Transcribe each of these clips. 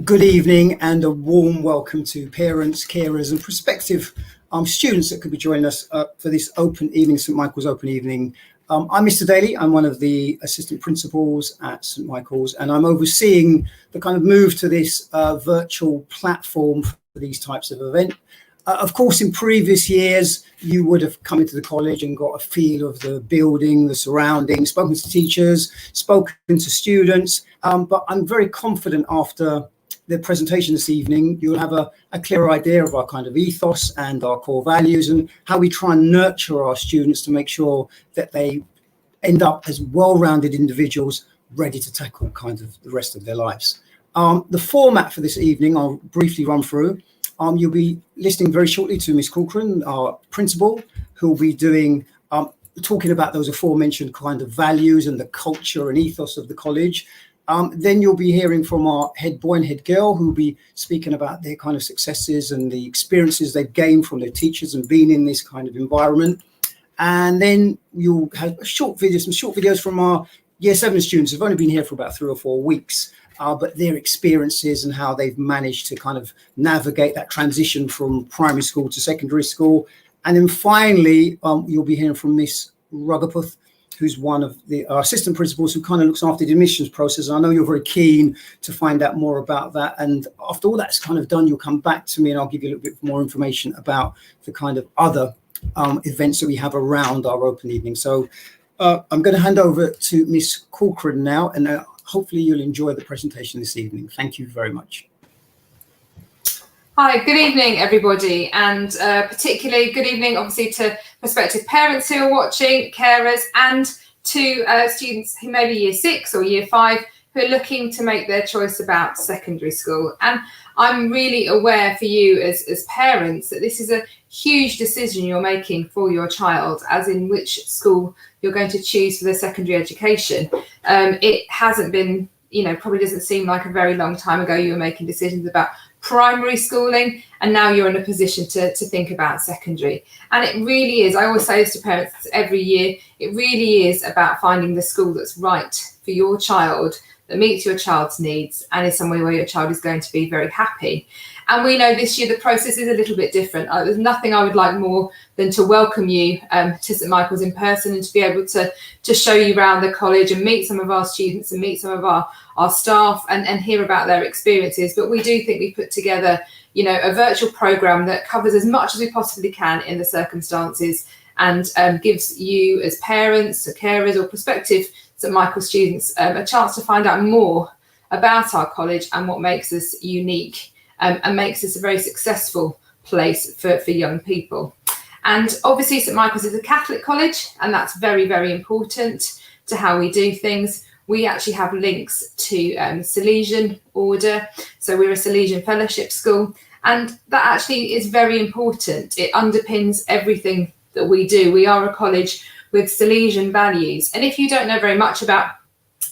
Good evening and a warm welcome to parents, carers and prospective students that could be joining us for this open evening, St Michael's Open Evening. I'm Mr Daly. I'm one of the assistant principals at St Michael's, and I'm overseeing the kind of move to this virtual platform for these types of events. Of course, in previous years, you would have come into the college and got a feel of the building, the surroundings, spoken to teachers, spoken to students. But I'm very confident after the presentation this evening, you'll have a clear idea of our kind of ethos and our core values and how we try and nurture our students to make sure that they end up as well-rounded individuals ready to tackle kind of the rest of their lives. The format for this evening, I'll briefly run through. You'll be listening very shortly to Ms Corcoran, our principal, who will be doing talking about those aforementioned kind of values and the culture and ethos of the college. Then you'll be hearing from our head boy and head girl, who will be speaking about their kind of successes and the experiences they've gained from their teachers and being in this kind of environment. And then you'll have some short videos from our Year 7 students who've only been here for about 3 or 4 weeks. But their experiences and how they've managed to kind of navigate that transition from primary school to secondary school. And then finally, you'll be hearing from Ms Rughooputh, who's one of our assistant principals who kind of looks after the admissions process. And I know you're very keen to find out more about that. And after all that's kind of done, you'll come back to me and I'll give you a little bit more information about the kind of other events that we have around our open evening. So I'm going to hand over to Ms Corcoran now, and hopefully you'll enjoy the presentation this evening. Thank you very much. Hi, good evening, everybody, and particularly good evening, obviously, to prospective parents who are watching, carers, and to students who may be Year 6 or Year 5 who are looking to make their choice about secondary school. And I'm really aware for you as parents that this is a huge decision you're making for your child, as in which school you're going to choose for their secondary education. It hasn't been, probably doesn't seem like a very long time ago you were making decisions about primary schooling, and now you're in a position to think about secondary. And it really is, I always say this to parents every year, it really is about finding the school that's right for your child, that meets your child's needs and is somewhere where your child is going to be very happy. And we know this year the process is a little bit different. There's nothing I would like more than to welcome you to St Michael's in person and to be able to show you around the college and meet some of our students and meet some of our staff and hear about their experiences. But we do think we put together, a virtual programme that covers as much as we possibly can in the circumstances and gives you as parents or carers or prospective St Michael's students a chance to find out more about our college and what makes us unique and makes us a very successful place for young people. And obviously St Michael's is a Catholic college, and that's very, very important to how we do things. We actually have links to Salesian order, so we're a Salesian fellowship school, and that actually is very important. It underpins everything that we do. We are a college with Salesian values, and if you don't know very much about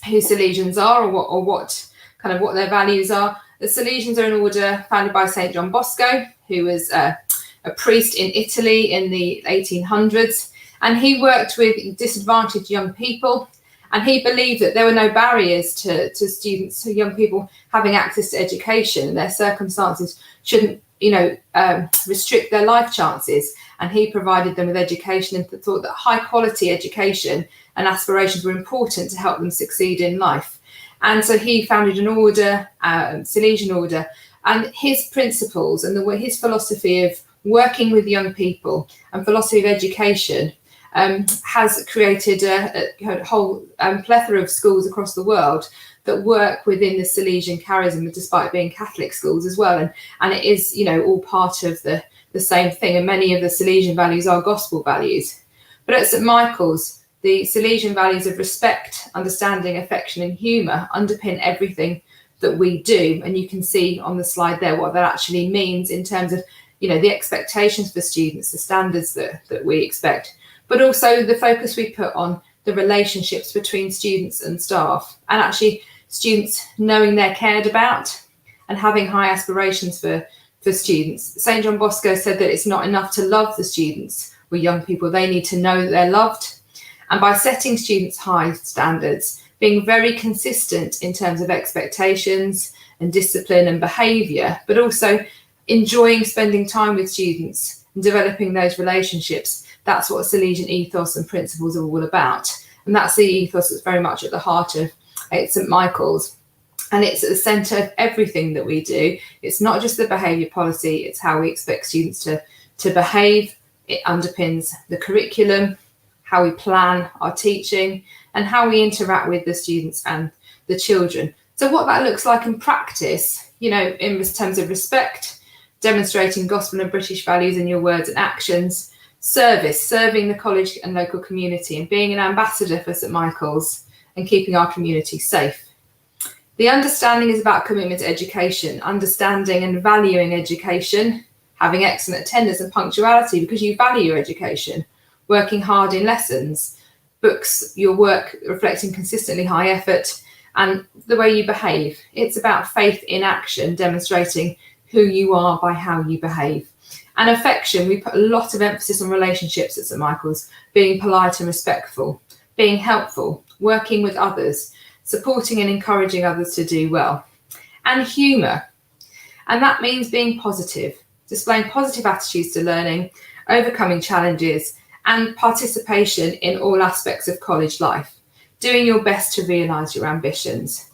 who Salesians are or what their values are, the Salesians are an order founded by St John Bosco, who was a priest in Italy in the 1800s, and he worked with disadvantaged young people, and he believed that there were no barriers to students, to young people having access to education, and their circumstances shouldn't restrict their life chances. And he provided them with education and thought that high quality education and aspirations were important to help them succeed in life. And so he founded an order, Salesian order, and his principles and his philosophy of working with young people and philosophy of education has created a whole plethora of schools across the world that work within the Salesian charism, despite being Catholic schools as well. And it is, all part of the same thing. And many of the Salesian values are gospel values. But at St Michael's, the Salesian values of respect, understanding, affection and humour underpin everything that we do. And you can see on the slide there what that actually means in terms of, the expectations for students, the standards that we expect, but also the focus we put on the relationships between students and staff, and actually students knowing they're cared about and having high aspirations for students. St John Bosco said that it's not enough to love the students or young people, they need to know that they're loved. And by setting students high standards, being very consistent in terms of expectations and discipline and behaviour, but also enjoying spending time with students and developing those relationships. That's what Salesian ethos and principles are all about. And that's the ethos that's very much at the heart of St Michael's. And it's at the centre of everything that we do. It's not just the behaviour policy, it's how we expect students to behave. It underpins the curriculum, how we plan our teaching, and how we interact with the students and the children. So what that looks like in practice, you know, in terms of respect, demonstrating gospel and British values in your words and actions, service, serving the college and local community, and being an ambassador for St Michael's and keeping our community safe. The understanding is about commitment to education, understanding and valuing education, having excellent attendance and punctuality because you value your education, working hard in lessons, books, your work reflecting consistently high effort, and the way you behave. It's about faith in action, demonstrating who you are by how you behave. And affection, we put a lot of emphasis on relationships at St Michael's, being polite and respectful, being helpful, working with others, supporting and encouraging others to do well. And humour, and that means being positive, displaying positive attitudes to learning, overcoming challenges, and participation in all aspects of college life, doing your best to realise your ambitions.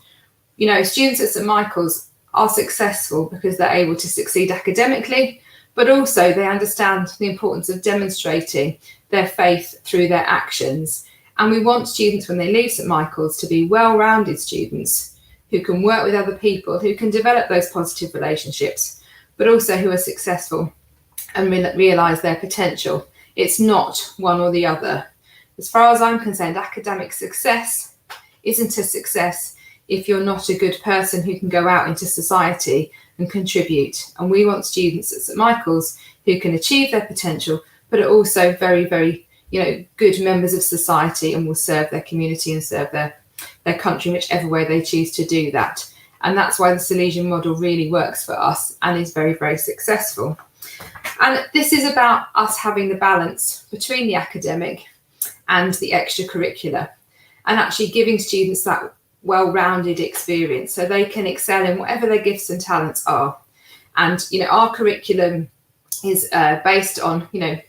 You know, students at St Michael's are successful because they're able to succeed academically, but also they understand the importance of demonstrating their faith through their actions. And we want students, when they leave St Michael's, to be well-rounded students who can work with other people, who can develop those positive relationships, but also who are successful and realise their potential. It's not one or the other. As far as I'm concerned, academic success isn't a success if you're not a good person who can go out into society and contribute. And we want students at St Michael's who can achieve their potential, but are also very, very, you know, good members of society and will serve their community and serve their country in whichever way they choose to do that. And that's why the Salesian model really works for us and is very, very successful. And this is about us having the balance between the academic and the extracurricular, and actually giving students that well-rounded experience so they can excel in whatever their gifts and talents are. And, you know, our curriculum is based on, you know,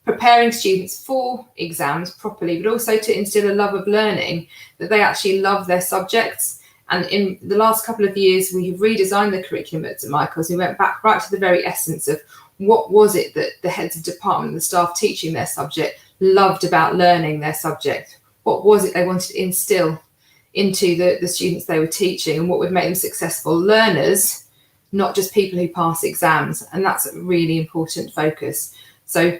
preparing students for exams properly, but also to instill a love of learning, that they actually love their subjects. And in the last couple of years, we have redesigned the curriculum at St Michael's. We went back right to the very essence of what was it that the heads of department and the staff teaching their subject loved about learning their subject. What was it they wanted to instill into the students they were teaching, and what would make them successful learners, not just people who pass exams. And that's a really important focus. So,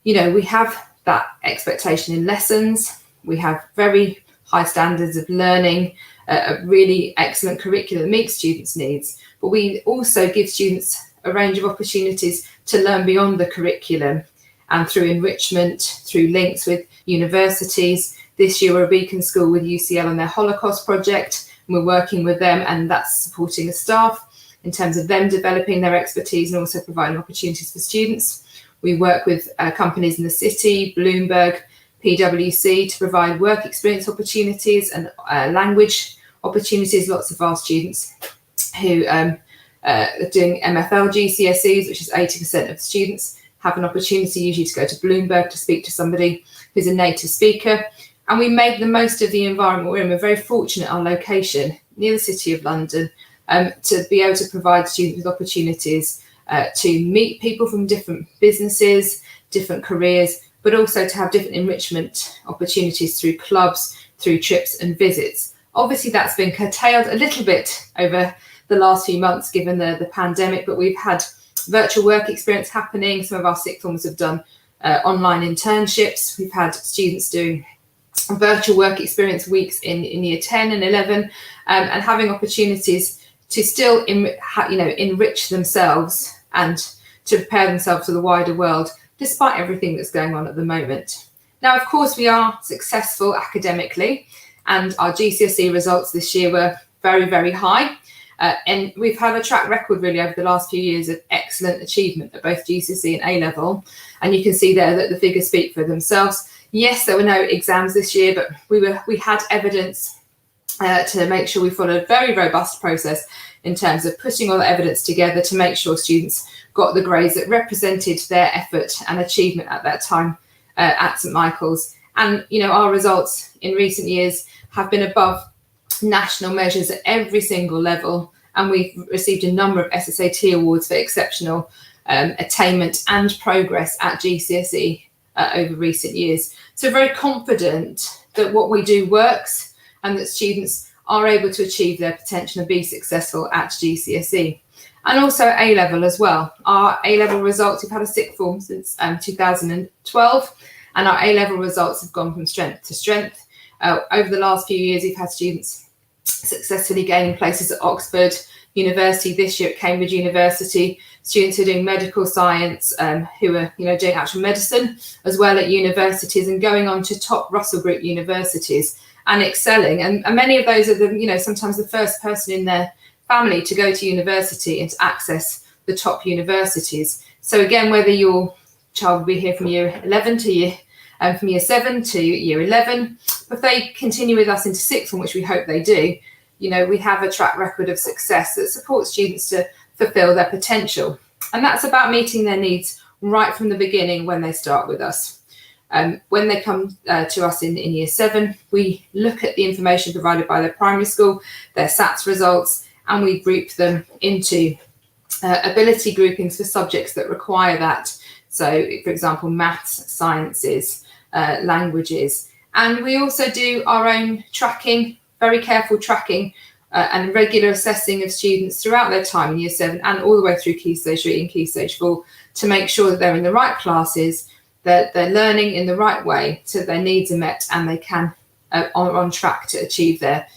you know, we have that expectation in lessons. We have very high standards of learning, a really excellent curriculum that meets students' needs. But we also give students a range of opportunities to learn beyond the curriculum and through enrichment, through links with universities. This year we're a beacon school with UCL on their Holocaust project, and we're working with them, and that's supporting the staff in terms of them developing their expertise and also providing opportunities for students. We work with companies in the city, Bloomberg, PwC, to provide work experience opportunities and language opportunities. Lots of our students who are doing MFL GCSEs, which is 80% of students, have an opportunity usually to go to Bloomberg to speak to somebody who's a native speaker. And we make the most of the environment we're in. We're very fortunate, our location near the City of London, to be able to provide students with opportunities to meet people from different businesses, different careers, but also to have different enrichment opportunities through clubs, through trips and visits. Obviously, that's been curtailed a little bit over the last few months given the pandemic, but we've had virtual work experience happening. Some of our sixth formers have done online internships. We've had students doing virtual work experience weeks in year 10 and 11, and having opportunities to still enrich themselves and to prepare themselves for the wider world, despite everything that's going on at the moment. Now, of course, we are successful academically, and our GCSE results this year were very, very high. And we've had a track record really over the last few years of excellent achievement at both GCSE and A-level. And you can see there that the figures speak for themselves. Yes, there were no exams this year, but we had evidence to make sure we followed a very robust process in terms of putting all the evidence together to make sure students got the grades that represented their effort and achievement at that time at St Michael's. And, you know, our results in recent years have been above national measures at every single level. And we've received a number of SSAT awards for exceptional attainment and progress at GCSE over recent years. So very confident that what we do works and that students are able to achieve their potential and be successful at GCSE. And also A-level as well. Our A-level results, we've had a sixth form since 2012, and our A-level results have gone from strength to strength. Over the last few years, we've had students successfully gaining places at Oxford University, this year at Cambridge University, students who are doing medical science, who are doing actual medicine as well at universities and going on to top Russell Group universities and excelling. And many of those are sometimes the first person in their family to go to university and to access the top universities. So again, whether your child will be here from year 11 to from year 7 to year 11, if they continue with us into sixth form, which we hope they do, we have a track record of success that supports students to fulfill their potential. And that's about meeting their needs right from the beginning when they start with us. When they come to us in year 7, we look at the information provided by their primary school, their SATs results, and we group them into ability groupings for subjects that require that. So, for example, maths, sciences, languages. And we also do our own tracking, very careful tracking and regular assessing of students throughout their time in year 7 and all the way through Key Stage 3 and Key Stage 4 to make sure that they're in the right classes, that they're learning in the right way so their needs are met and they can are on track to achieve their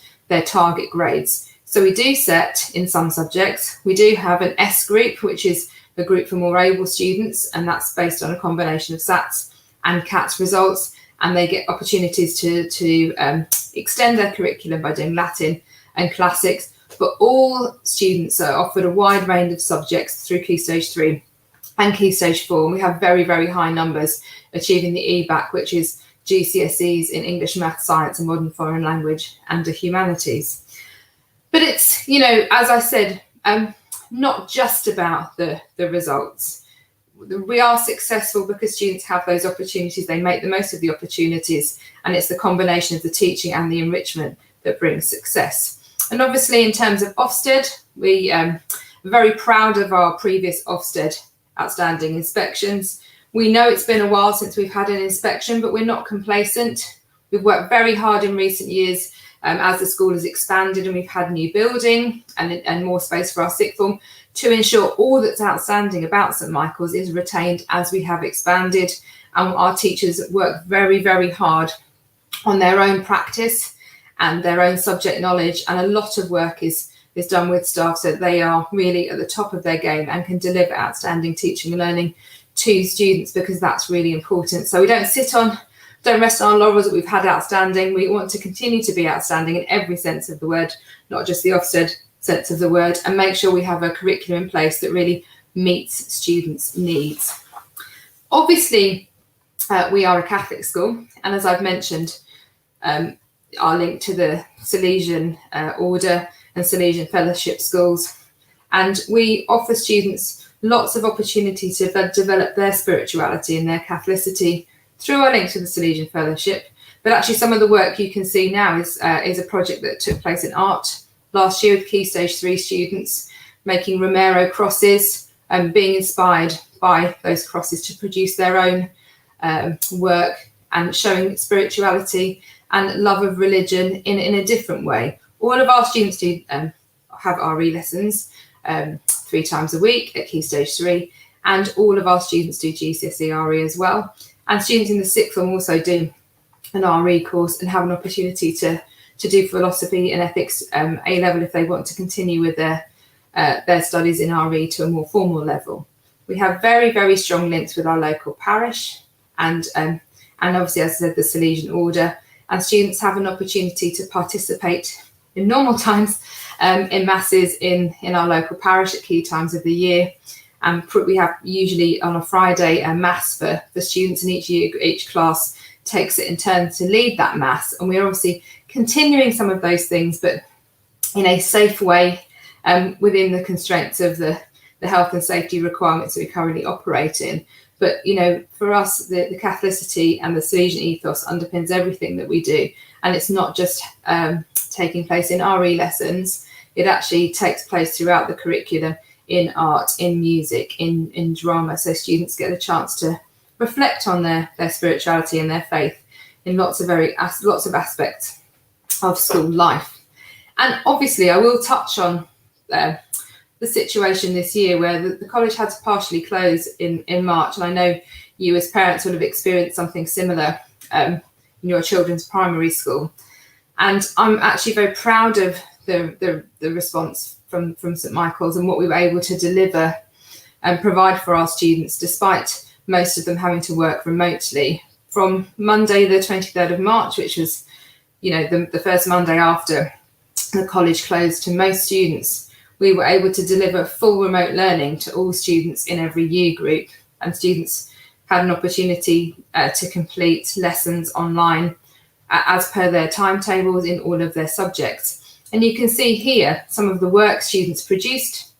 target grades. So we do set in some subjects, we do have an S group, which is a group for more able students, and that's based on a combination of SATs and CATs results, and they get opportunities to extend their curriculum by doing Latin and classics. But all students are offered a wide range of subjects through Key Stage 3 and Key Stage 4. And we have very, very high numbers achieving the EBAC, which is GCSEs in English, Math, Science and Modern Foreign Language and the Humanities. But it's, as I said, not just about the results. We are successful because students have those opportunities, they make the most of the opportunities, and it's the combination of the teaching and the enrichment that brings success. And obviously in terms of Ofsted, we are very proud of our previous Ofsted outstanding inspections. We know it's been a while since we've had an inspection, but we're not complacent. We've worked very hard in recent years as the school has expanded and we've had new building and more space for our sixth form to ensure all that's outstanding about St Michael's is retained as we have expanded. And our teachers work very, very hard on their own practice and their own subject knowledge, and a lot of work is done with staff so that they are really at the top of their game and can deliver outstanding teaching and learning to students, because that's really important. So we don't rest on our laurels that we've had outstanding. We want to continue to be outstanding in every sense of the word, not just the Ofsted sense of the word, and make sure we have a curriculum in place that really meets students' needs. Obviously, we are a Catholic school, and as I've mentioned, are linked to the Salesian Order and Salesian Fellowship schools, and we offer students lots of opportunity to develop their spirituality and their Catholicity through our link to the Salesian Fellowship. But actually some of the work you can see now is a project that took place in art last year with Key Stage 3 students making Romero crosses and being inspired by those crosses to produce their own work and showing spirituality and love of religion in a different way. All of our students do have RE lessons 3 times a week at Key Stage 3, and all of our students do GCSE RE as well. And students in the sixth form also do an RE course and have an opportunity to do philosophy and ethics A-level if they want to continue with their studies in RE to a more formal level. We have very, very strong links with our local parish and obviously, as I said, the Salesian Order, and students have an opportunity to participate in normal times in masses in our local parish at key times of the year. And we have usually on a Friday a mass for students, and each class takes it in turn to lead that mass. And we're obviously continuing some of those things, but in a safe way within the constraints of the health and safety requirements that we currently operate in. But, for us, the Catholicity and the Salesian ethos underpins everything that we do. And it's not just taking place in RE lessons. It actually takes place throughout the curriculum in art, in music, in drama. So students get a chance to reflect on their spirituality and their faith in lots of aspects of school life. And obviously, I will touch on the situation this year where the college had to partially close in March. And I know you as parents would have experienced something similar in your children's primary school. And I'm actually very proud of the response from St Michael's and what we were able to deliver and provide for our students, despite most of them having to work remotely. From Monday, the 23rd of March, which was, the first Monday after the college closed, to most students, we were able to deliver full remote learning to all students in every year group, and students had an opportunity to complete lessons online as per their timetables in all of their subjects. And you can see here some of the work students produced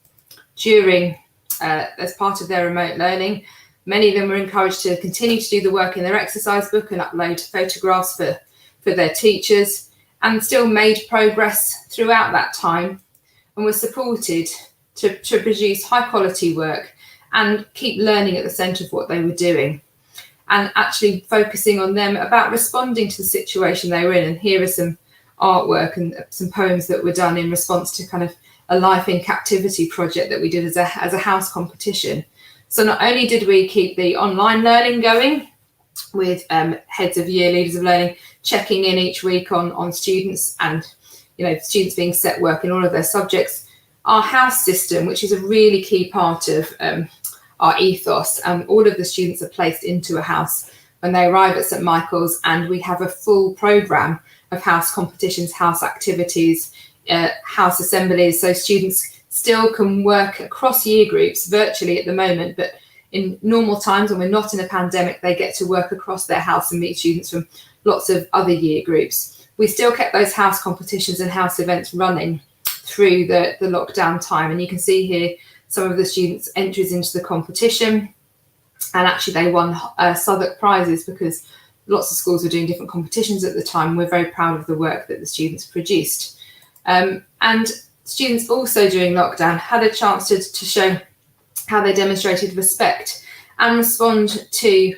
during as part of their remote learning. Many of them were encouraged to continue to do the work in their exercise book and upload photographs for their teachers, and still made progress throughout that time, and were supported to produce high quality work and keep learning at the centre of what they were doing, and actually focusing on them about responding to the situation they were in. And here are some artwork and some poems that were done in response to kind of a life in captivity project that we did as a house competition. So not only did we keep the online learning going with heads of year, leaders of learning, checking in each week on students, and students being set work in all of their subjects, our house system, which is a really key part of our ethos, all of the students are placed into a house when they arrive at St Michael's, and we have a full programme of house competitions, house activities, house assemblies, so students still can work across year groups virtually at the moment, but in normal times when we're not in a pandemic, they get to work across their house and meet students from lots of other year groups. We still kept those house competitions and house events running through the lockdown time, and you can see here some of the students' entries into the competition, and actually they won Southwark prizes because lots of schools were doing different competitions at the time. We're very proud of the work that the students produced. And students also during lockdown had a chance to show how they demonstrated respect and respond to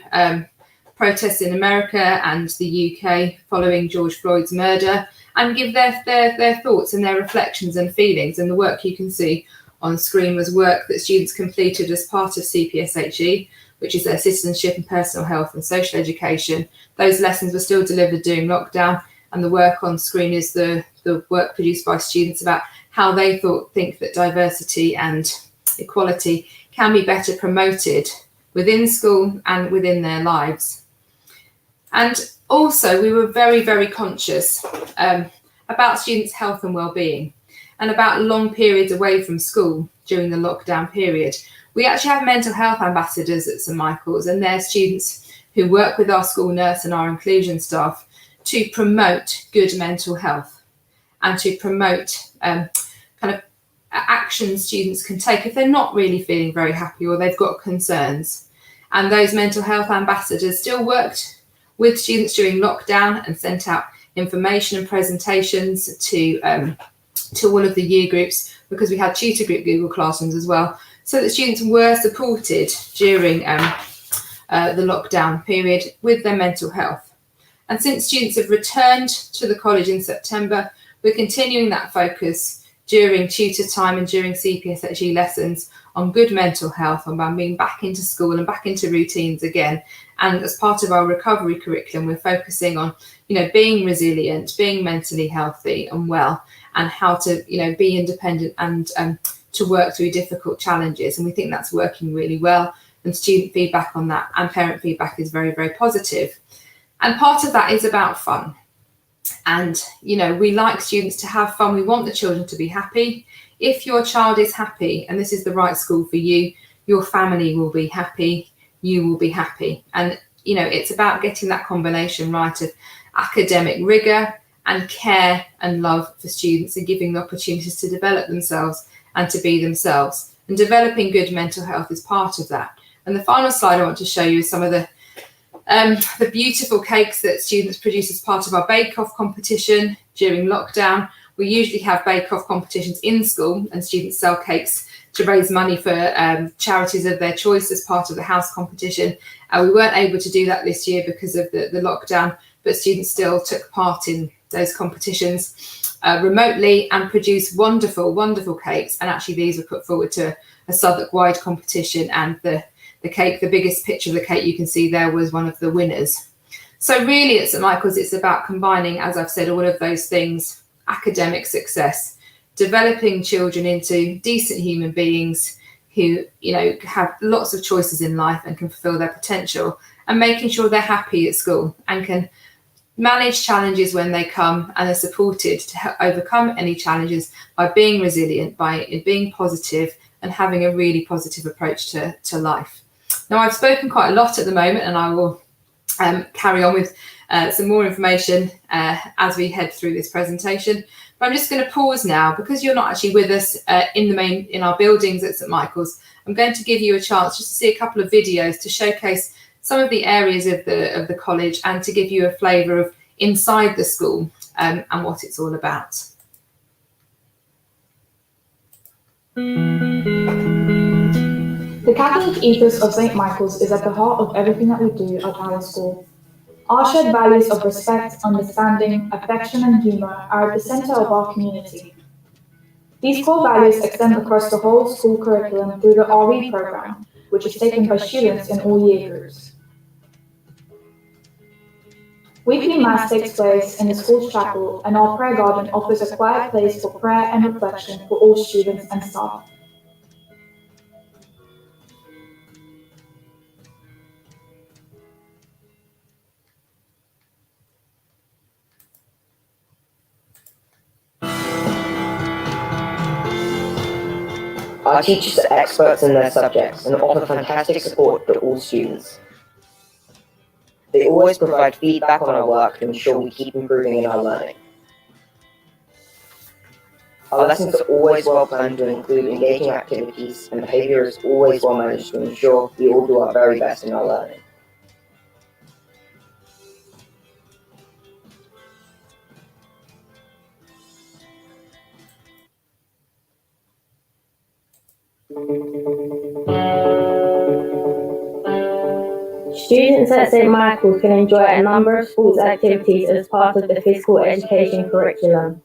protests in America and the UK following George Floyd's murder, and give their thoughts and their reflections and feelings. And the work you can see on screen was work that students completed as part of CPSHE, which is their citizenship and personal health and social education. Those lessons were still delivered during lockdown, and the work on screen is the work produced by students about how they think that diversity and equality can be better promoted within school and within their lives. And also we were very, very conscious about students' health and well-being, and about long periods away from school during the lockdown period. We actually have mental health ambassadors at St Michael's, and they're students who work with our school nurse and our inclusion staff to promote good mental health and to promote kind of actions students can take if they're not really feeling very happy or they've got concerns. And those mental health ambassadors still worked with students during lockdown and sent out information and presentations to all of the year groups, because we had tutor group Google Classrooms as well, so that students were supported during the lockdown period with their mental health. And since students have returned to the college in September, we're continuing that focus during tutor time and during CPSHE lessons on good mental health, on being back into school and back into routines again. And as part of our recovery curriculum, we're focusing on, being resilient, being mentally healthy and well, and how to, be independent and to work through difficult challenges. And we think that's working really well. And student feedback on that and parent feedback is very, very positive. And part of that is about fun. And, we like students to have fun. We want the children to be happy. If your child is happy and this is the right school for you, your family will be happy, you will be happy. And, it's about getting that combination right of academic rigour and care and love for students, and giving the opportunities to develop themselves and to be themselves. And developing good mental health is part of that. And the final slide I want to show you is some of the beautiful cakes that students produce as part of our bake-off competition during lockdown. We usually have bake-off competitions in school, and students sell cakes to raise money for charities of their choice as part of the house competition. We weren't able to do that this year because of the lockdown, but students still took part in those competitions remotely and produced wonderful, wonderful cakes. And actually these were put forward to a Southwark-wide competition, and the cake, the biggest picture of the cake you can see there, was one of the winners. So really at St Michael's, it's about combining, as I've said, all of those things: academic success, developing children into decent human beings who, have lots of choices in life and can fulfill their potential, and making sure they're happy at school and can manage challenges when they come and are supported to overcome any challenges by being resilient, by being positive and having a really positive approach to life. Now, I've spoken quite a lot at the moment, and I will carry on with some more information as we head through this presentation. But I'm just going to pause now, because you're not actually with us in our buildings at St Michael's. I'm going to give you a chance just to see a couple of videos to showcase some of the areas of the college and to give you a flavour of inside the school and what it's all about. The Catholic ethos of St Michael's is at the heart of everything that we do at our school. Our shared values of respect, understanding, affection and humour are at the centre of our community. These core values extend across the whole school curriculum through the RE programme, which is taken by students in all year groups. Weekly Mass takes place in the school's chapel, and our prayer garden offers a quiet place for prayer and reflection for all students and staff. Our teachers are experts in their subjects and offer fantastic support to all students. They always provide feedback on our work to ensure we keep improving in our learning. Our lessons are always well planned to include engaging activities, and behaviour is always well managed to ensure we all do our very best in our learning. Students at St Michael's can enjoy a number of sports activities as part of the physical education curriculum.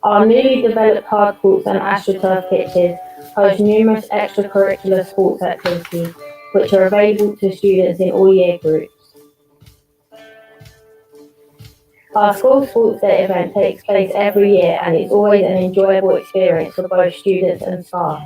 Our newly developed hard courts and AstroTurf pitches host numerous extracurricular sports activities, which are available to students in all year groups. Our school sports day event takes place every year, and it's always an enjoyable experience for both students and staff.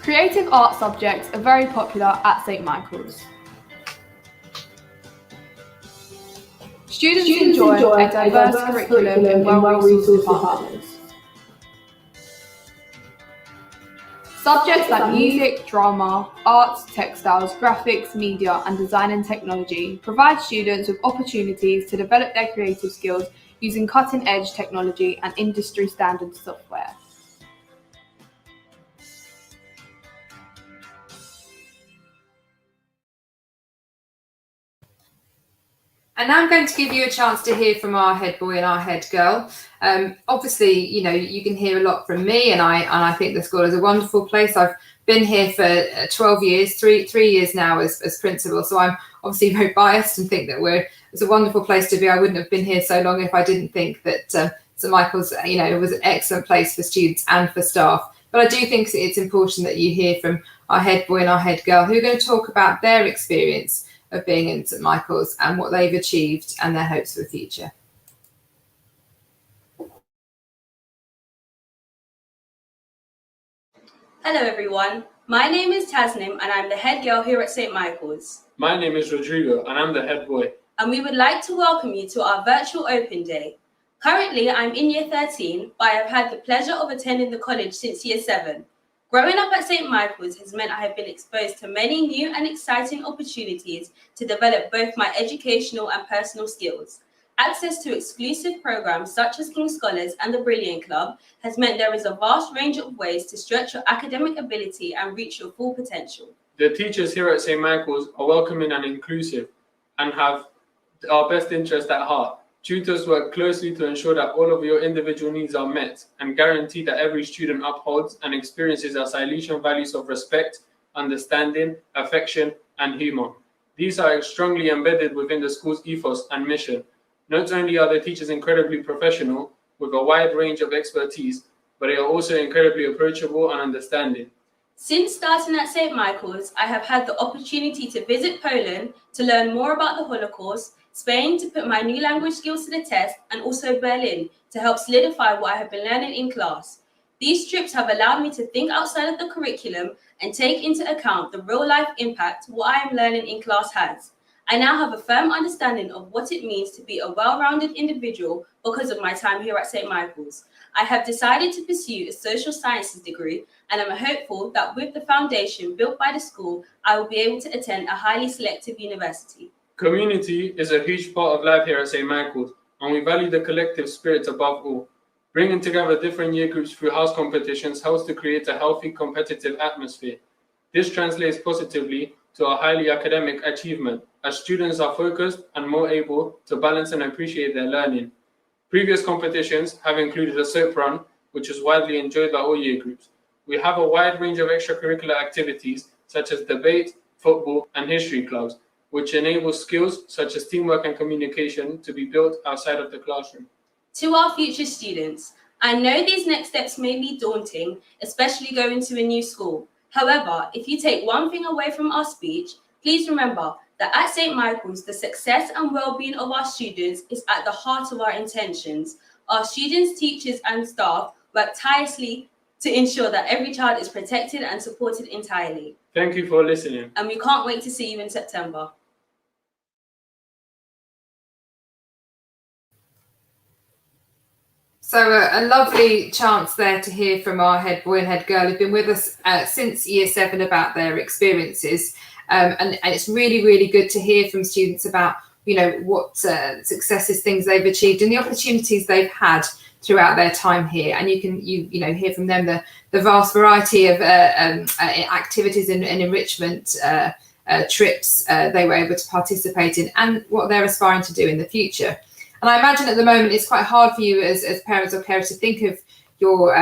Creative art subjects are very popular at St Michael's. Students enjoy a diverse curriculum in well-resourced departments. Subjects like music, drama, arts, textiles, graphics, media and design and technology provide students with opportunities to develop their creative skills using cutting-edge technology and industry-standard software. And now I'm going to give you a chance to hear from our head boy and our head girl. Obviously, you can hear a lot from me, and I think the school is a wonderful place. I've been here for 12 years, three years now as principal, so I'm obviously very biased and think that it's a wonderful place to be. I wouldn't have been here so long if I didn't think that St Michael's, was an excellent place for students and for staff. But I do think it's important that you hear from our head boy and our head girl, who are going to talk about their experience of being in St Michael's and what they've achieved and their hopes for the future. Hello everyone, my name is Tasnim and I'm the head girl here at St Michael's. My name is Rodrigo and I'm the head boy. and we would like to welcome you to our virtual open day. Currently, I'm in year 13, but I have had the pleasure of attending the college since year 7. Growing up at St Michael's has meant I have been exposed to many new and exciting opportunities to develop both my educational and personal skills. Access to exclusive programs such as King's Scholars and the Brilliant Club has meant there is a vast range of ways to stretch your academic ability and reach your full potential. The teachers here at St Michael's are welcoming and inclusive and have our best interest at heart. Tutors work closely to ensure that all of your individual needs are met and guarantee that every student upholds and experiences our Silesian values of respect, understanding, affection, and humour. These are strongly embedded within the school's ethos and mission. Not only are the teachers incredibly professional with a wide range of expertise, but they are also incredibly approachable and understanding. Since starting at St Michael's, I have had the opportunity to visit Poland to learn more about the Holocaust, Spain to put my new language skills to the test, and also Berlin to help solidify what I have been learning in class. These trips have allowed me to think outside of the curriculum and take into account the real-life impact what I am learning in class has. I now have a firm understanding of what it means to be a well-rounded individual because of my time here at St Michael's. I have decided to pursue a social sciences degree, and I'm hopeful that with the foundation built by the school, I will be able to attend a highly selective university. Community is a huge part of life here at St Michael's, and we value the collective spirit above all. Bringing together different year groups through house competitions helps to create a healthy, competitive atmosphere. This translates positively to a highly academic achievement, as students are focused and more able to balance and appreciate their learning. Previous competitions have included a soap run, which is widely enjoyed by all year groups. We have a wide range of extracurricular activities, such as debate, football, and history clubs, which enable skills such as teamwork and communication to be built outside of the classroom. To our future students, I know these next steps may be daunting, especially going to a new school. However, if you take one thing away from our speech, please remember that at St Michael's, the success and well-being of our students is at the heart of our intentions. Our students, teachers, and staff work tirelessly to ensure that every child is protected and supported entirely. Thank you for listening. And we can't wait to see you in September. So a lovely chance there to hear from our head boy and head girl who've been with us since year 7 about their experiences. And it's really, really good to hear from students about, what successes, things they've achieved and the opportunities they've had throughout their time here. And you can hear from them the vast variety of activities and enrichment trips they were able to participate in and what they're aspiring to do in the future. And I imagine at the moment it's quite hard for you as parents or carers to think of your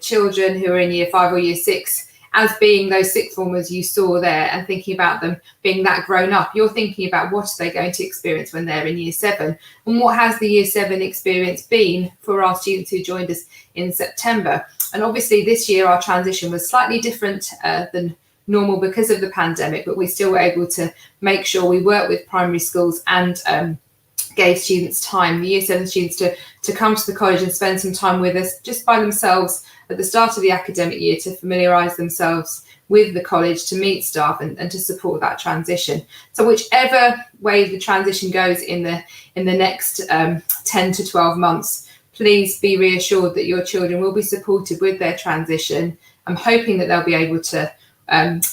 children who are in year 5 or year 6 as being those sixth formers you saw there and thinking about them being that grown up. You're thinking about what are they going to experience when they're in year 7 and what has the year 7 experience been for our students who joined us in September. And obviously this year our transition was slightly different than normal because of the pandemic, but we still were able to make sure we worked with primary schools and gave students time, the year 7 students, to come to the college and spend some time with us just by themselves at the start of the academic year to familiarise themselves with the college, to meet staff and to support that transition. So whichever way the transition goes in the next 10 to 12 months, please be reassured that your children will be supported with their transition. I'm hoping that they'll be able to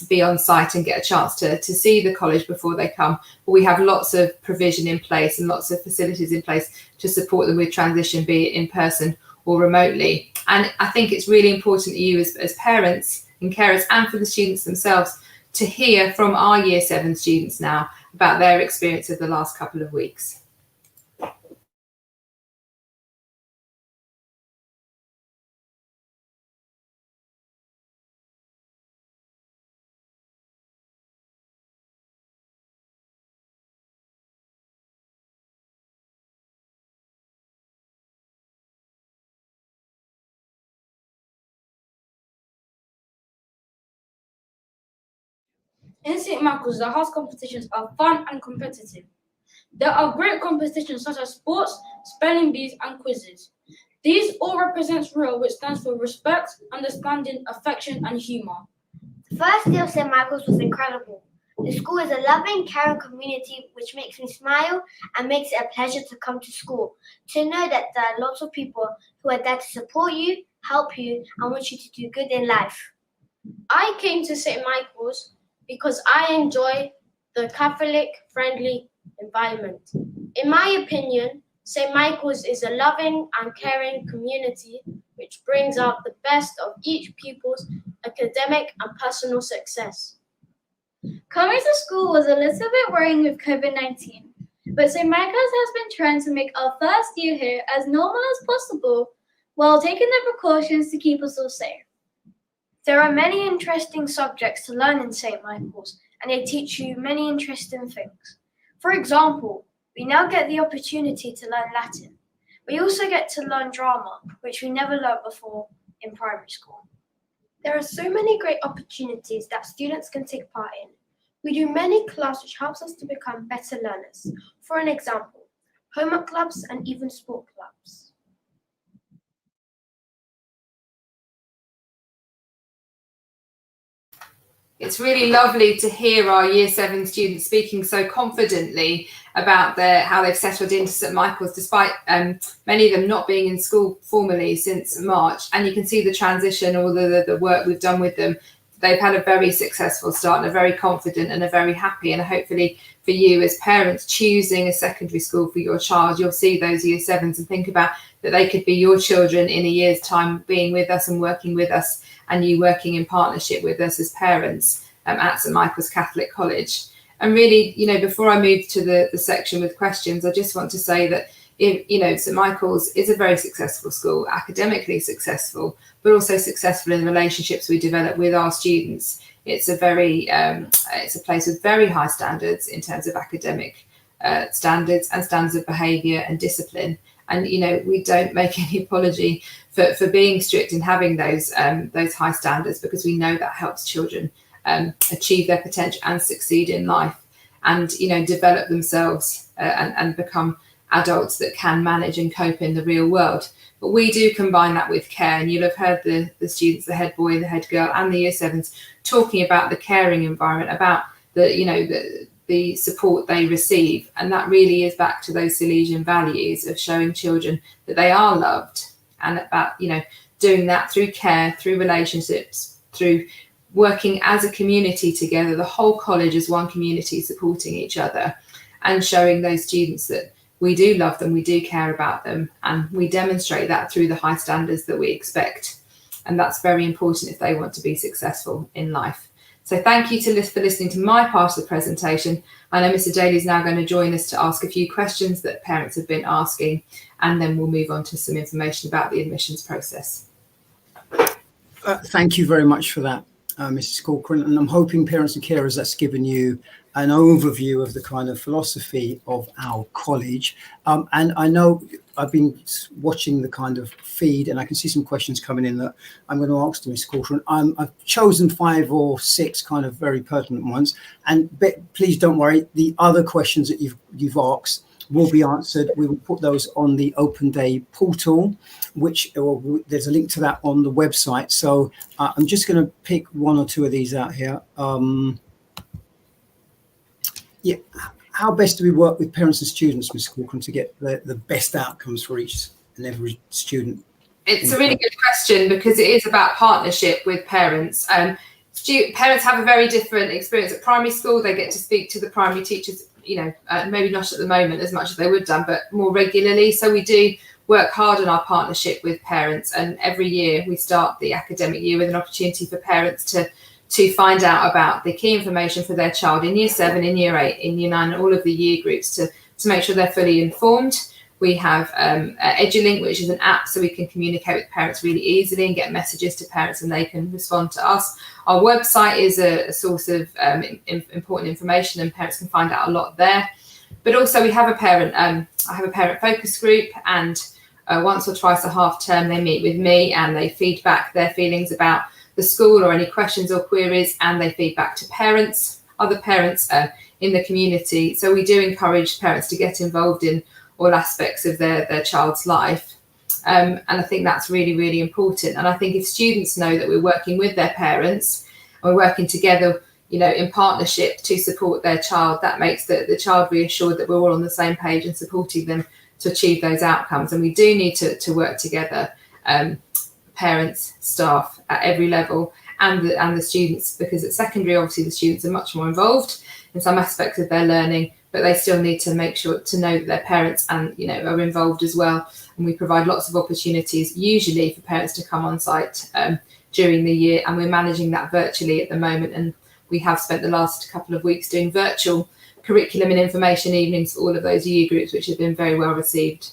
be on site and get a chance to see the college before they come. But we have lots of provision in place and lots of facilities in place to support them with transition, be it in person or remotely. And I think it's really important to you as parents and carers and for the students themselves to hear from our year 7 students now about their experience of the last couple of weeks. In St. Michael's, the house competitions are fun and competitive. There are great competitions such as sports, spelling bees, and quizzes. These all represent REAL, which stands for respect, understanding, affection, and humour. The first day of St. Michael's was incredible. The school is a loving, caring community which makes me smile and makes it a pleasure to come to school, to know that there are lots of people who are there to support you, help you, and want you to do good in life. I came to St. Michael's because I enjoy the Catholic-friendly environment. In my opinion, St. Michael's is a loving and caring community which brings out the best of each pupil's academic and personal success. Coming to school was a little bit worrying with COVID-19, but St. Michael's has been trying to make our first year here as normal as possible while taking the precautions to keep us all safe. There are many interesting subjects to learn in St. Michael's, and they teach you many interesting things. For example, we now get the opportunity to learn Latin. We also get to learn drama, which we never learnt before in primary school. There are so many great opportunities that students can take part in. We do many clubs which helps us to become better learners. For an example, homework clubs and even sport clubs. It's really lovely to hear our Year 7 students speaking so confidently about how they've settled into St Michael's, despite many of them not being in school formally since March. And you can see the transition, all the work we've done with them. They've had a very successful start and are very confident and are very happy. And hopefully for you as parents choosing a secondary school for your child, you'll see those Year 7s and think about that they could be your children in a year's time, being with us and working with us, and you working in partnership with us as parents at St Michael's Catholic College. And really, before I move to the section with questions, I just want to say that St Michael's is a very successful school, academically successful, but also successful in the relationships we develop with our students. It's a place with very high standards in terms of academic standards and standards of behaviour and discipline. And we don't make any apology for being strict and having those high standards, because we know that helps children achieve their potential and succeed in life, and develop themselves and become adults that can manage and cope in the real world. But we do combine that with care, and you'll have heard the students, the head boy, the head girl, and the Year 7s talking about the caring environment, about the support they receive. And that really is back to those Salesian values of showing children that they are loved, and about doing that through care, through relationships, through working as a community together, the whole college as one community supporting each other, and showing those students that we do love them, we do care about them, and we demonstrate that through the high standards that we expect. And that's very important if they want to be successful in life. So thank you for listening to my part of the presentation. I know Mr. Daly is now going to join us to ask a few questions that parents have been asking, and then we'll move on to some information about the admissions process. Thank you very much for that, Mrs. Corcoran. And I'm hoping, parents and carers, that's given you an overview of the kind of philosophy of our college. And I know I've been watching the kind of feed, and I can see some questions coming in that I'm going to ask to Ms. Corcoran. I've chosen 5 or 6 kind of very pertinent ones, and please don't worry, the other questions that you've asked will be answered. We will put those on the Open Day portal, there's a link to that on the website. So I'm just going to pick 1 or 2 of these out here. Yeah, how best do we work with parents and students, Ms. Corcoran, to get the best outcomes for each and every student? It's a really good question, because it is about partnership with parents. Parents have a very different experience at primary school. They get to speak to the primary teachers, maybe not at the moment as much as they would have done, but more regularly. So we do work hard on our partnership with parents, and every year we start the academic year with an opportunity for parents to find out about the key information for their child in Year 7, in Year 8, in Year 9, and all of the year groups to make sure they're fully informed. We have EduLink, which is an app, so we can communicate with parents really easily and get messages to parents, and they can respond to us. Our website is a source of important information, and parents can find out a lot there. But also we have a parent, I have a parent focus group, and once or twice a half term they meet with me and they feed back their feelings about the school or any questions or queries, and they feed back to parents, other parents in the community. So we do encourage parents to get involved in all aspects of their child's life. And I think that's really, really important. And I think if students know that we're working with their parents and we're working together in partnership to support their child. That makes the child reassured that we're all on the same page and supporting them to achieve those outcomes. And we do need to work together, parents, staff at every level, and the students, because at secondary, obviously, the students are much more involved in some aspects of their learning, but they still need to make sure to know that their parents and are involved as well. And we provide lots of opportunities, usually for parents to come on site during the year, and we're managing that virtually at the moment. And we have spent the last couple of weeks doing virtual curriculum and information evenings for all of those year groups, which have been very well received.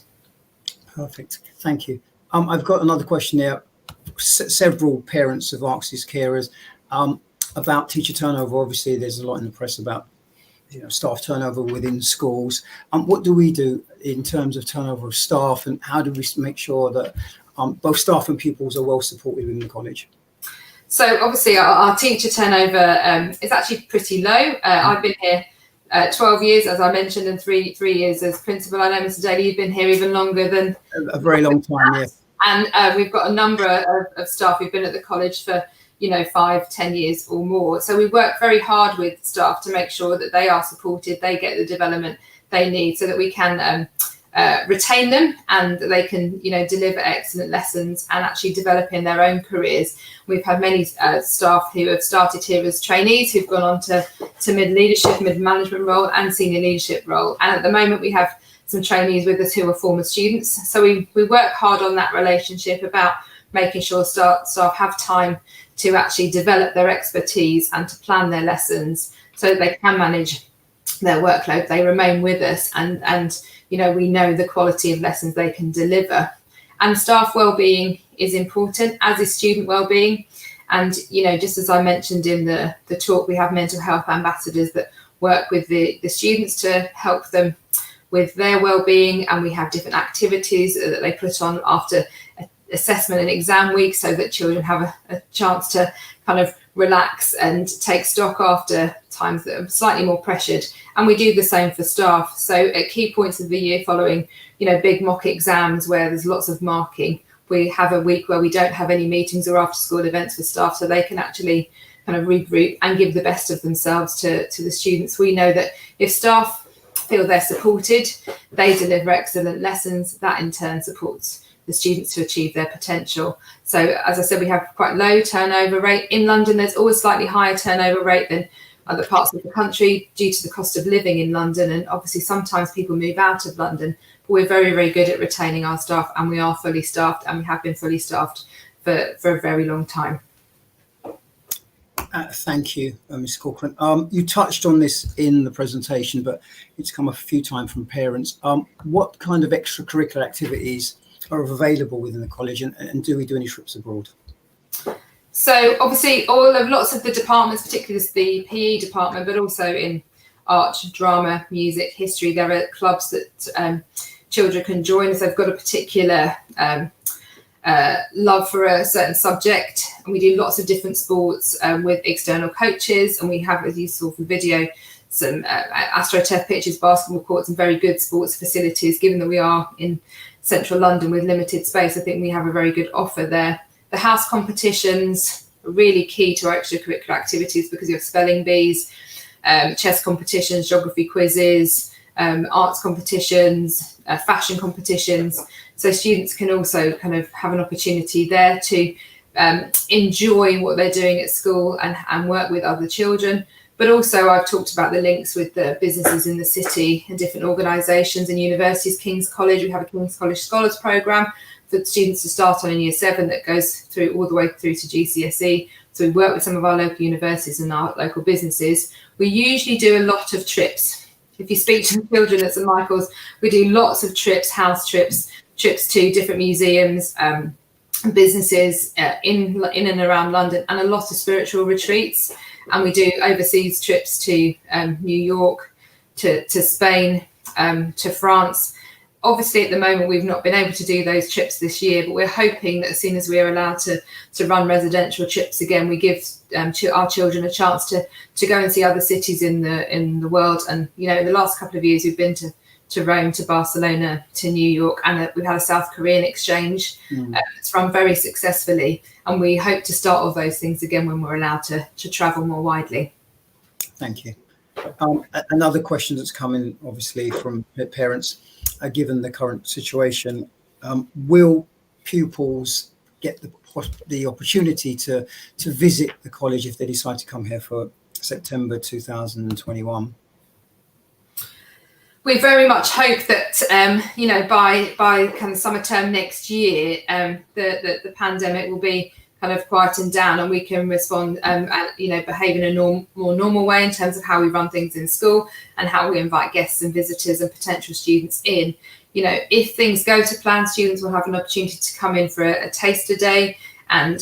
Perfect, thank you. I've got another question here. Several parents have asked these carers about teacher turnover. Obviously, there's a lot in the press about staff turnover within schools. What do we do in terms of turnover of staff, and how do we make sure that both staff and pupils are well supported within the college? So obviously our teacher turnover is actually pretty low. I've been here 12 years, as I mentioned, and three years as principal. I know, Mr. Daly, you've been here even longer than a very long time, yes. And we've got a number of staff who've been at the college for 5-10 years or more. So we work very hard with staff to make sure that they are supported, they get the development they need, so that we can retain them and they can deliver excellent lessons and actually develop in their own careers. We've had many staff who have started here as trainees who've gone on to mid-leadership, mid-management role and senior leadership role. And at the moment we have some trainees with us who are former students. So we work hard on that relationship about making sure staff have time to actually develop their expertise and to plan their lessons so that they can manage their workload. They remain with us and we know the quality of lessons they can deliver. And staff wellbeing is important, as is student wellbeing. And just as I mentioned in the talk, we have mental health ambassadors that work with the students to help them with their well-being, and we have different activities that they put on after assessment and exam week so that children have a chance to kind of relax and take stock after times that are slightly more pressured. And we do the same for staff. So at key points of the year following big mock exams where there's lots of marking, we have a week where we don't have any meetings or after school events for staff, so they can actually kind of regroup and give the best of themselves to the students. We know that if staff feel they're supported, they deliver excellent lessons. That in turn supports the students to achieve their potential. So as I said, we have quite low turnover rate. In London, there's always slightly higher turnover rate than other parts of the country due to the cost of living in London. And obviously sometimes people move out of London, but we're very, very good at retaining our staff, and we are fully staffed, and we have been fully staffed for a very long time. Thank you, Ms Corcoran. You touched on this in the presentation, but it's come a few times from parents. What kind of extracurricular activities are available within the college, and do we do any trips abroad? So obviously lots of the departments, particularly the PE department, but also in art, drama, music, history, there are clubs that children can join if they've got a particular love for a certain subject. And we do lots of different sports with external coaches, and we have, as you saw from video, some AstroTurf pitches, basketball courts, and very good sports facilities. Given that we are in central London with limited space, I think we have a very good offer there. The house competitions are really key to our extracurricular activities because you have spelling bees, chess competitions, geography quizzes, arts competitions, fashion competitions. So students can also kind of have an opportunity there to enjoy what they're doing at school and work with other children. But also I've talked about the links with the businesses in the city and different organisations and universities. King's College, we have a King's College Scholars Programme for students to start on in Year 7 that goes through all the way through to GCSE. So we work with some of our local universities and our local businesses. We usually do a lot of trips. If you speak to children at St Michael's, we do lots of trips, house trips, trips to different museums, businesses in and around London, and a lot of spiritual retreats. And we do overseas trips to New York, to Spain, to France. Obviously, at the moment, we've not been able to do those trips this year, but we're hoping that as soon as we are allowed to run residential trips again, we give our children a chance to go and see other cities in the world. And, in the last couple of years, we've been to Rome, to Barcelona, to New York, and we've had a South Korean exchange. It's run very successfully, and we hope to start all those things again when we're allowed to travel more widely. Thank you. Another question that's coming, obviously, from parents, given the current situation, will pupils get the opportunity to visit the college if they decide to come here for September 2021? We very much hope that by kind of summer term next year, the pandemic will be kind of quietened down and we can respond and behave in a more normal way in terms of how we run things in school and how we invite guests and visitors and potential students in. If things go to plan, students will have an opportunity to come in for a taster day and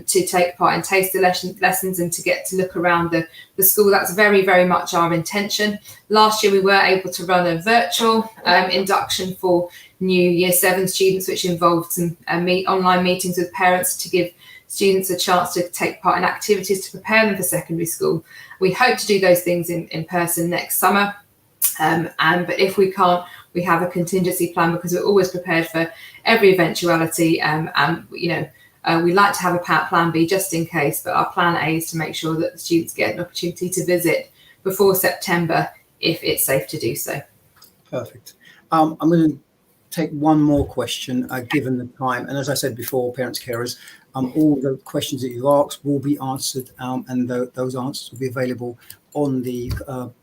to take part in taster lessons and to get to look around the school. That's very, very much our intention. Last year we were able to run a virtual induction for new Year 7 students, which involved some online meetings with parents to give students a chance to take part in activities to prepare them for secondary school. We hope to do those things in person next summer. But if we can't, we have a contingency plan because we're always prepared for every eventuality. We like to have a plan B just in case, but our plan A is to make sure that the students get an opportunity to visit before September if it's safe to do so. Perfect. I'm going to take one more question given the time. And as I said before, parents, carers, all the questions that you asked will be answered and those answers will be available on the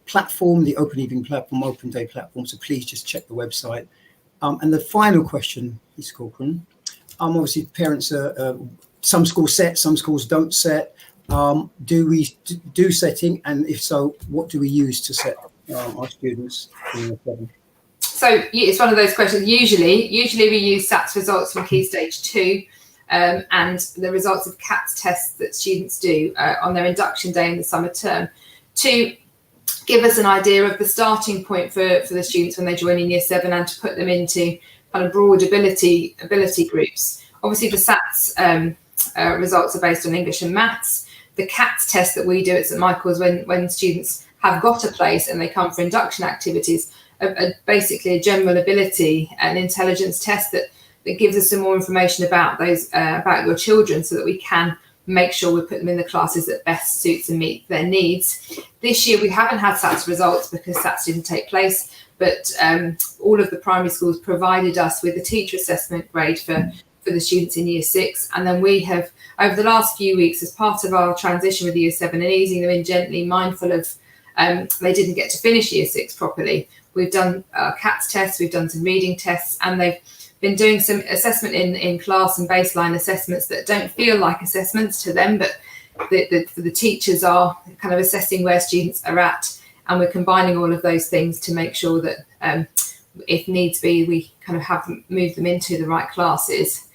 platform, the Open Evening platform, Open Day platform. So please just check the website. And the final question, Ms Corcoran, obviously parents some schools set, some schools don't set. Do we do setting? And if so, what do we use to set our students in Year 7? So it's one of those questions. Usually we use SATs results from Key Stage 2 and the results of CATS tests that students do on their induction day in the summer term to give us an idea of the starting point for the students when they join in Year 7 and to put them into kind of broad ability groups. Obviously, the SATs results are based on English and maths. The CATS test that we do at St Michael's when students have got a place and they come for induction activities are basically a general ability and intelligence test that gives us some more information about about your children so that we can make sure we put them in the classes that best suits and meet their needs. This year we haven't had SATs results because SATs didn't take place, but all of the primary schools provided us with a teacher assessment grade for the students in Year 6. And then we have, over the last few weeks, as part of our transition with Year 7 and easing them in gently, mindful of they didn't get to finish Year 6 properly, we've done CATS tests, we've done some reading tests, and they've been doing some assessment in class and baseline assessments that don't feel like assessments to them, but the teachers are kind of assessing where students are at. And we're combining all of those things to make sure that if needs be, we kind of have moved them into the right classes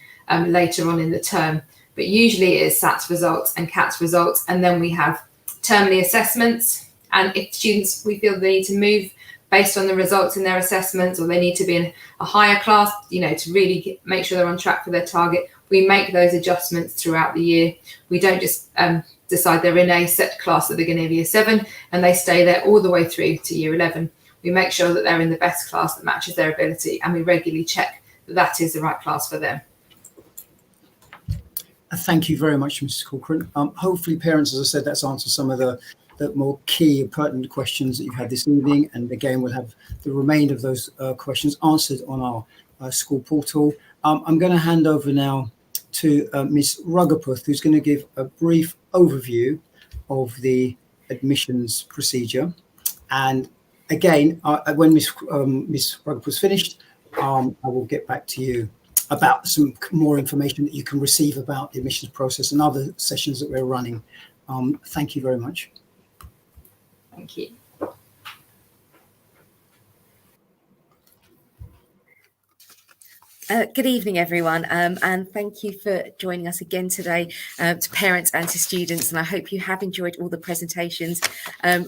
later on in the term. But usually it is SATs results and CATS results. And then we have termly assessments. And if students, we feel they need to move based on the results in their assessments, or they need to be in a higher class, to really make sure they're on track for their target, we make those adjustments throughout the year. We don't just decide they're in a set class at the beginning of Year 7 and they stay there all the way through to Year 11. We make sure that they're in the best class that matches their ability, and we regularly check that that is the right class for them. Thank you very much, Mrs Corcoran. Hopefully parents, as I said, that's answered some of the more key and pertinent questions that you've had this evening. And again, we'll have the remainder of those questions answered on our school portal. I'm going to hand over now to Ms Rughooputh, who's going to give a brief overview of the admissions procedure. And again, when Ms Rughooputh's finished, I will get back to you about some more information that you can receive about the admissions process and other sessions that we're running. Thank you very much. Thank you. Good evening, everyone, and thank you for joining us again today, to parents and to students. And I hope you have enjoyed all the presentations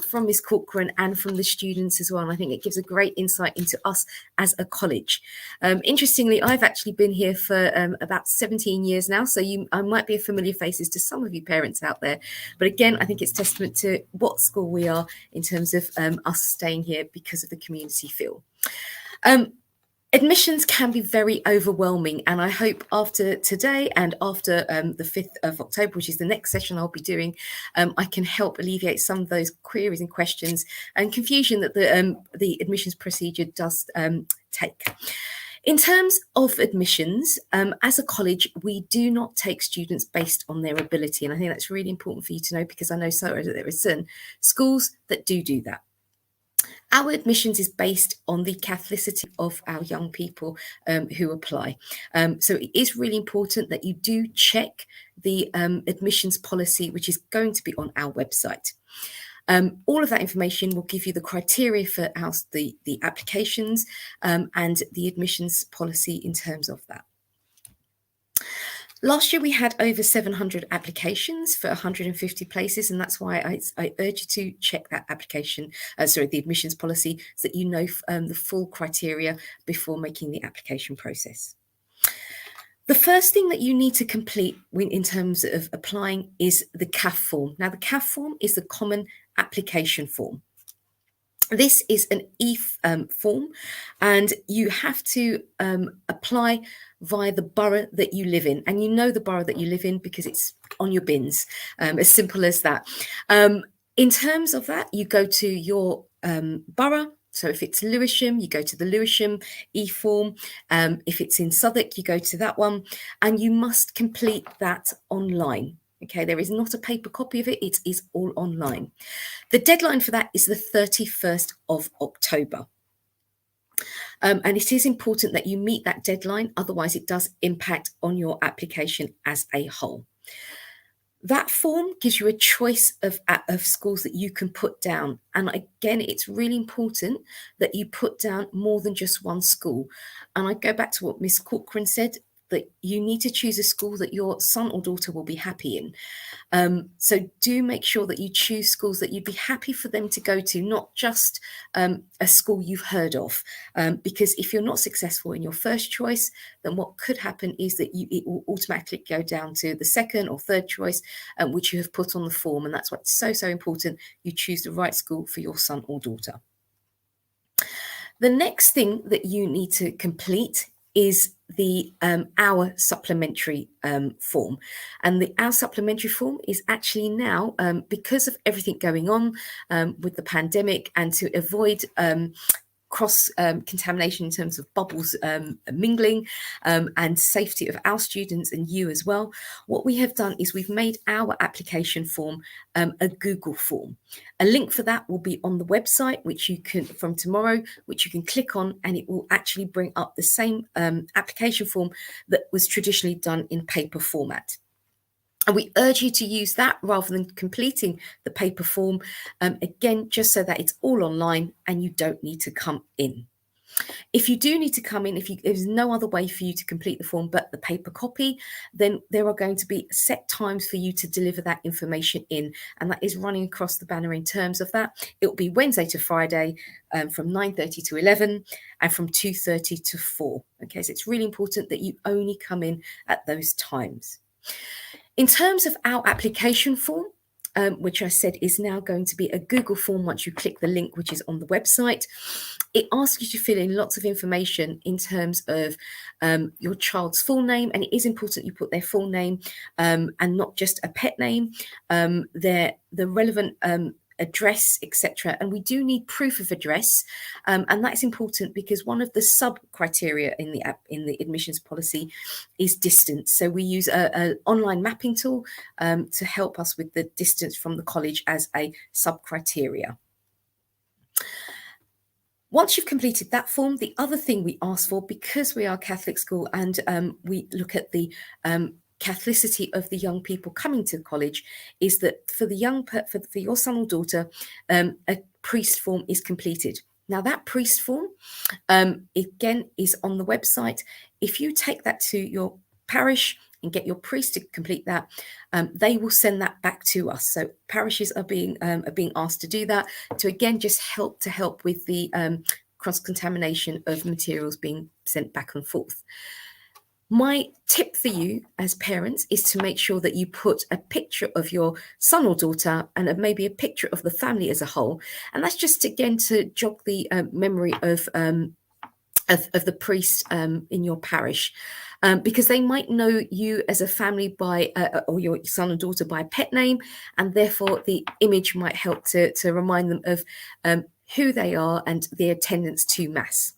from Ms Corcoran and from the students as well. And I think it gives a great insight into us as a college. Interestingly, I've actually been here for about 17 years now, so I might be a familiar faces to some of you parents out there. But again, I think it's testament to what school we are in terms of us staying here because of the community feel. Admissions can be very overwhelming, and I hope after today and after the 5th of October, which is the next session I'll be doing, I can help alleviate some of those queries and questions and confusion that the admissions procedure does take. In terms of admissions, as a college, we do not take students based on their ability, and I think that's really important for you to know, because I know there are certain schools that do that. Our admissions is based on the Catholicity of our young people who apply. So it is really important that you do check the admissions policy, which is going to be on our website. All of that information will give you the criteria for the applications and the admissions policy in terms of that. Last year, we had over 700 applications for 150 places, and that's why I urge you to check that the admissions policy, so that you know the full criteria before making the application process. The first thing that you need to complete in terms of applying is the CAF form. Now, the CAF form is the Common Application Form. This is an form, and you have to apply via the borough that you live in. And you know the borough that you live in because it's on your bins, as simple as that. In terms of that, you go to your borough. So if it's Lewisham, you go to the Lewisham e-form. If it's in Southwark, you go to that one, and you must complete that online. Okay, there is not a paper copy of it. It is all online. The deadline for that is the 31st of October. And it is important that you meet that deadline, otherwise it does impact on your application as a whole. That form gives you a choice of schools that you can put down. And again, it's really important that you put down more than just one school. And I go back to what Ms Corcoran said, that you need to choose a school that your son or daughter will be happy in. So do make sure that you choose schools that you'd be happy for them to go to, not just a school you've heard of. Because if you're not successful in your first choice, then what could happen is that it will automatically go down to the second or third choice, which you have put on the form. And that's why it's so important you choose the right school for your son or daughter. The next thing that you need to complete is the Our Supplementary form. And the Our Supplementary form is actually now, because of everything going on with the pandemic, and to avoid cross contamination in terms of bubbles mingling and safety of our students and you as well, what we have done is we've made our application form a Google form. A link for that will be on the website, which you can, from tomorrow, which you can click on, and it will actually bring up the same application form that was traditionally done in paper format. And we urge you to use that rather than completing the paper form, again, just so that it's all online and you don't need to come in. If you do need to come in, if there's no other way for you to complete the form but the paper copy, then there are going to be set times for you to deliver that information in. And that is running across the banner in terms of that. It will be Wednesday to Friday from 9:30 to 11 and from 2:30 to 4. Okay, so it's really important that you only come in at those times. In terms of our application form, which I said is now going to be a Google form once you click the link, which is on the website, it asks you to fill in lots of information in terms of your child's full name. And it is important you put their full name and not just a pet name, the relevant address, etc. And we do need proof of address, and that's important because one of the sub criteria in the admissions policy is distance. So we use an online mapping tool to help us with the distance from the college as a sub criteria. Once you've completed that form, the other thing we ask for, because we are a Catholic school and we look at the Catholicity of the young people coming to college, is that for your son or daughter, a priest form is completed. Now that priest form, again, is on the website. If you take that to your parish and get your priest to complete that, they will send that back to us. So parishes are being asked to do that, to again just help with the cross-contamination of materials being sent back and forth. My tip for you as parents is to make sure that you put a picture of your son or daughter and maybe a picture of the family as a whole. And that's just, again, to jog the memory of of the priest in your parish, because they might know you as a family by or your son or daughter by a pet name, and therefore the image might help to remind them of who they are and their attendance to Mass.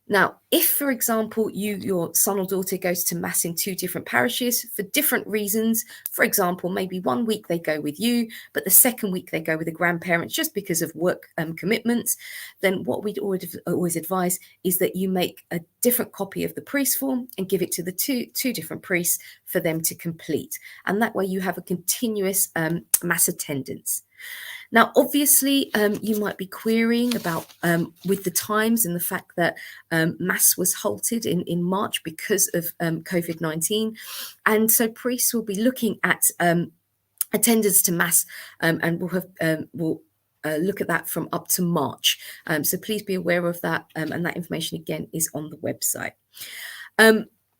Now, if, for example, your son or daughter goes to Mass in 2 different parishes for different reasons, for example, maybe one week they go with you, but the second week they go with the grandparents just because of work commitments, then what we'd always advise is that you make a different copy of the priest form and give it to the two different priests for them to complete. And that way you have a continuous Mass attendance. Now, obviously, you might be querying about with the times and the fact that Mass was halted in March because of COVID-19. And so priests will be looking at attendance to Mass and will look at that from up to March. So please be aware of that. And that information, again, is on the website.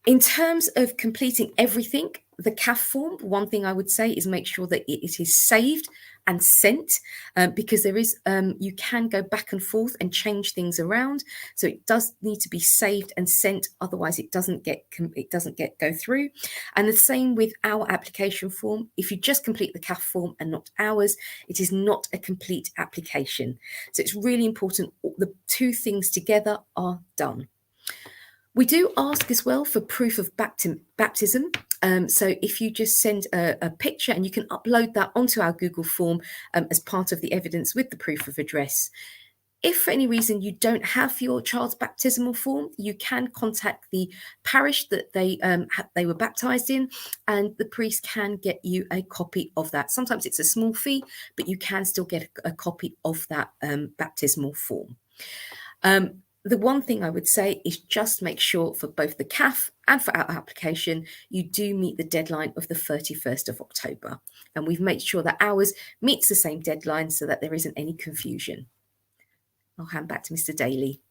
In terms of completing everything, the CAF form, one thing I would say is make sure that it is saved and sent, because there is you can go back and forth and change things around. So it does need to be saved and sent, otherwise it doesn't go through. And the same with our application form. If you just complete the CAF form and not ours, it is not a complete application. So it's really important the 2 things together are done. We do ask as well for proof of baptism. So if you just send a picture, and you can upload that onto our Google form as part of the evidence with the proof of address. If for any reason you don't have your child's baptismal form, you can contact the parish that they were baptised in, and the priest can get you a copy of that. Sometimes it's a small fee, but you can still get a copy of that baptismal form. The one thing I would say is just make sure for both the CAF and for our application, you do meet the deadline of the 31st of October. And we've made sure that ours meets the same deadline so that there isn't any confusion. I'll hand back to Mr. Daly.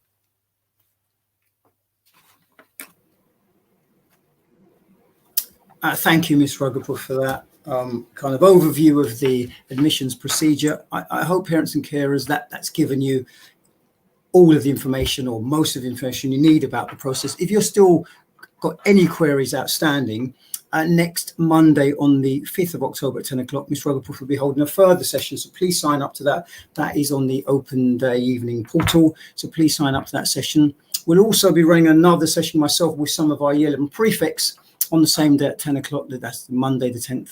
Thank you, Ms Rughooputh, for that kind of overview of the admissions procedure. I hope parents and carers that's given you all of the information or most of the information you need about the process. If you're still got any queries outstanding, next Monday on the 5th of October at 10 o'clock, Ms Rughooputh will be holding a further session, so please sign up to that. That is on the Open Day Evening portal, so please sign up to that session. We'll also be running another session myself with some of our Year 11 prefects on the same day at 10 o'clock. That's Monday the 5th,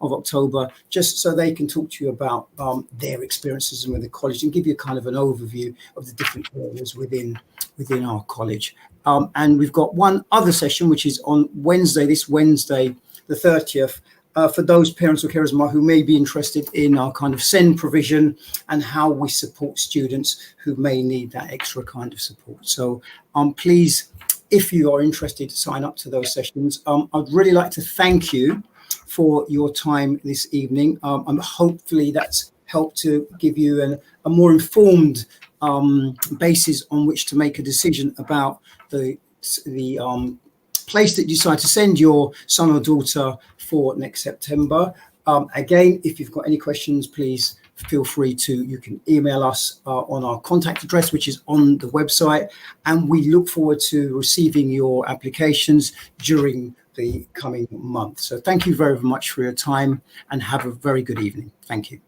of October, just so they can talk to you about their experiences with the college and give you kind of an overview of the different areas within our college. And we've got one other session, which is on this Wednesday, the 30th, for those parents or carers who may be interested in our kind of SEND provision and how we support students who may need that extra kind of support. So please, if you are interested, sign up to those sessions. I'd really like to thank you for your time this evening. Hopefully that's helped to give you a more informed basis on which to make a decision about the place that you decide to send your son or daughter for next September. Again, if you've got any questions, please feel free you can email us on our contact address, which is on the website, and we look forward to receiving your applications during the coming month. So thank you very much for your time and have a very good evening. Thank you.